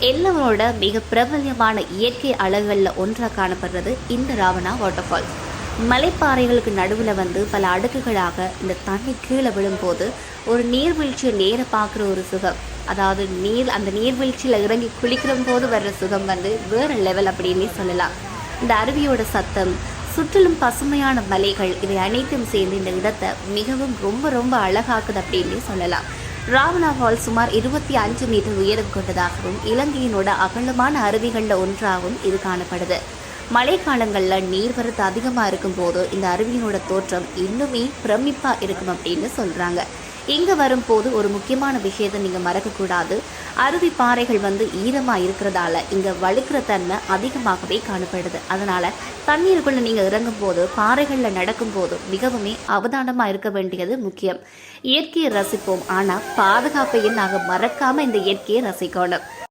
எல்லோரோட மிக பிரபல்யமான இயற்கை அழகுகளில் ஒன்றாக காணப்படுறது இந்த ராவணா வாட்டர்ஃபால்ஸ். மலைப்பாறைகளுக்கு நடுவில் பல அடுக்குகளாக இந்த தண்ணி கீழே விழும்போது ஒரு நீர்வீழ்ச்சியை நேர பார்க்குற ஒரு சுகம், அதாவது அந்த நீர்வீழ்ச்சியில் இறங்கி குளிக்கிற போது வர்ற சுகம் வேறு லெவல் அப்படின்னே சொல்லலாம். இந்த அருவியோட சத்தம், சுற்றிலும் பசுமையான மலைகள், இவை அனைத்தும் சேர்ந்து இந்த இடத்தை மிகவும் ரொம்ப ரொம்ப அழகாக்குது அப்படின்னே சொல்லலாம். ராவணா ஃபால்ஸ் சுமார் 25 மீட்டர் உயரம் கொண்டதாகவும் இலங்கையினோட அகலமான அருவிகளில் ஒன்றாகவும் இது காணப்படுது. மழைக்காலங்களில் நீர்வரத்து அதிகமாக இருக்கும்போது இந்த அருவியினோட தோற்றம் இன்னுமே பிரமிப்பாக இருக்கும் அப்படின்னு சொல்கிறாங்க. இங்கே வரும்போது ஒரு முக்கியமான விஷயத்தை நீங்கள் மறக்கக்கூடாது. அருவி பாறைகள் ஈரமாக இருக்கிறதால இங்கே வழுக்கிற தன்மை அதிகமாகவே காணப்படுது. அதனால் தண்ணீருக்குள்ளே நீங்கள் இறங்கும் போது, பாறைகளில் நடக்கும்போது மிகவுமே அவதானமாக இருக்க வேண்டியது முக்கியம். இயற்கையை ரசிப்போம், ஆனால் பாதுகாப்பையும் நாங்கள் மறக்காமல் இந்த இயற்கையை ரசிக்கணும்.